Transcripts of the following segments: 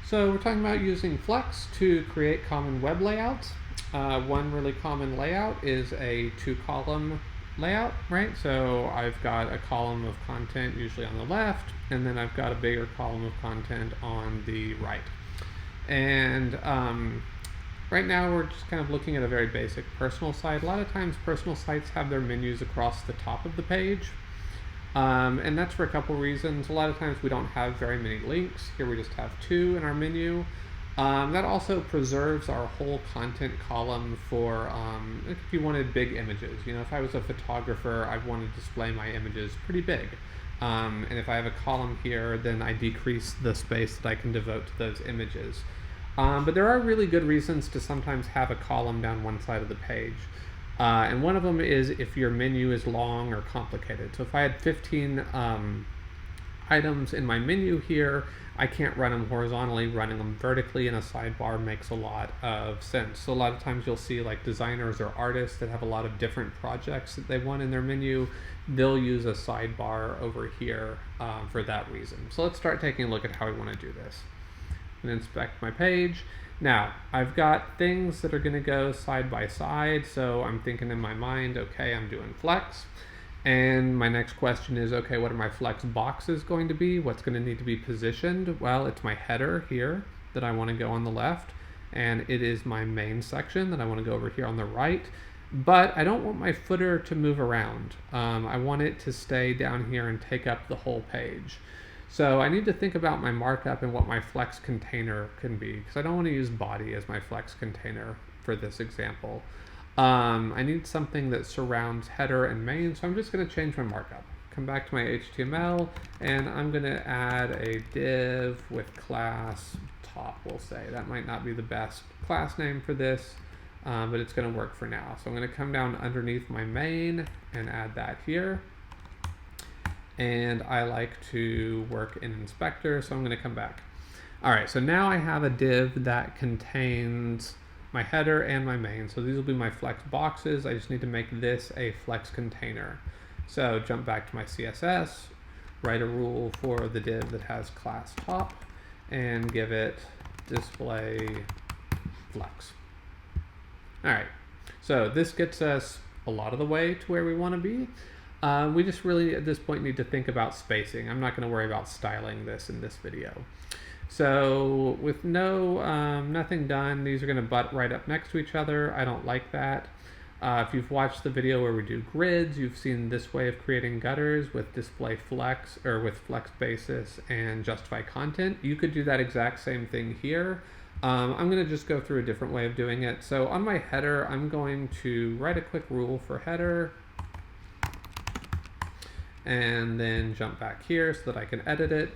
So we're talking about using Flex to create common web layouts. One really common layout is a two-column layout, right? So I've got a column of content usually on the left, and then I've got a bigger column of content on the right. And right now we're just kind of looking at a very basic personal site. A lot of times personal sites have their menus across the top of the page. And that's for a couple reasons. A lot of times we don't have very many links. Here we just have two in our menu. That also preserves our whole content column for if you wanted big images. You know, if I was a photographer, I want to display my images pretty big. And if I have a column here, then I decrease the space that I can devote to those images. But there are really good reasons to sometimes have a column down one side of the page. And one of them is if your menu is long or complicated. So if I had 15 items in my menu here, I can't run them horizontally. Running them vertically in a sidebar makes a lot of sense. So a lot of times you'll see like designers or artists that have a lot of different projects that they want in their menu. They'll use a sidebar over here for that reason. So let's start taking a look at how we want to do this. And inspect my page. Now, I've got things that are going to go side by side, so I'm thinking in my mind, okay, I'm doing flex. And my next question is, okay, what are my flex boxes going to be? What's going to need to be positioned? Well, it's my header here that I want to go on the left, and it is my main section that I want to go over here on the right. But I don't want my footer to move around. I want it to stay down here and take up the whole page. So I need to think about my markup and what my flex container can be, because I don't want to use body as my flex container for this example. I need something that surrounds header and main, so I'm just going to change my markup. Come back to my HTML, and I'm going to add a div with class top, we'll say. That might not be the best class name for this, but it's going to work for now. So I'm going to come down underneath my main and add that here. And I like to work in inspector, so I'm going to come back. All right, so now I have a div that contains my header and my main. So these will be my flex boxes. I just need to make this a flex container. So jump back to my CSS, write a rule for the div that has class top, and give it display flex. All right, so this gets us a lot of the way to where we want to be. We just really, at this point, need to think about spacing. I'm not going to worry about styling this in this video. So with nothing done, these are going to butt right up next to each other. I don't like that. If you've watched the video where we do grids, you've seen this way of creating gutters with display flex, or with flex basis and justify content. You could do that exact same thing here. I'm going to just go through a different way of doing it. So on my header, I'm going to write a quick rule for header, and then jump back here so that I can edit it.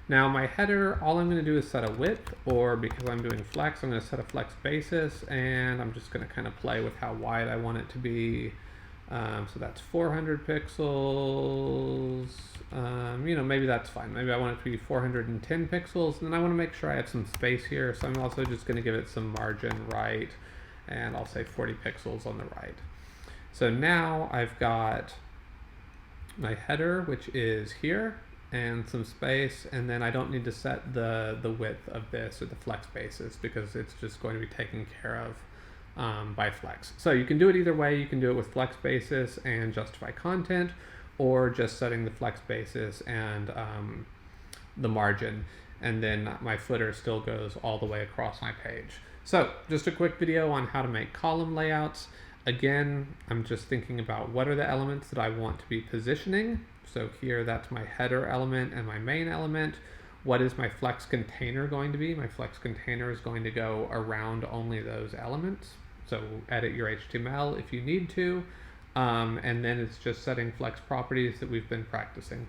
Now my header, all I'm going to do is set a width, or because I'm doing flex, I'm going to set a flex basis, and I'm just going to kind of play with how wide I want it to be. So that's 400 pixels. You know, maybe that's fine. Maybe I want it to be 410 pixels, and then I want to make sure I have some space here. So I'm also just going to give it some margin right, and I'll say 40 pixels on the right. So now I've got my header, which is here, and some space, and then I don't need to set the width of this or the flex basis because it's just going to be taken care of by flex. So you can do it either way. You can do it with flex basis and justify content, or just setting the flex basis and the margin, and then my footer still goes all the way across my page. So just a quick video on how to make column layouts. Again, I'm just thinking about what are the elements that I want to be positioning. So here, that's my header element and my main element. What is my flex container going to be? My flex container is going to go around only those elements. So edit your HTML if you need to. And then it's just setting flex properties that we've been practicing.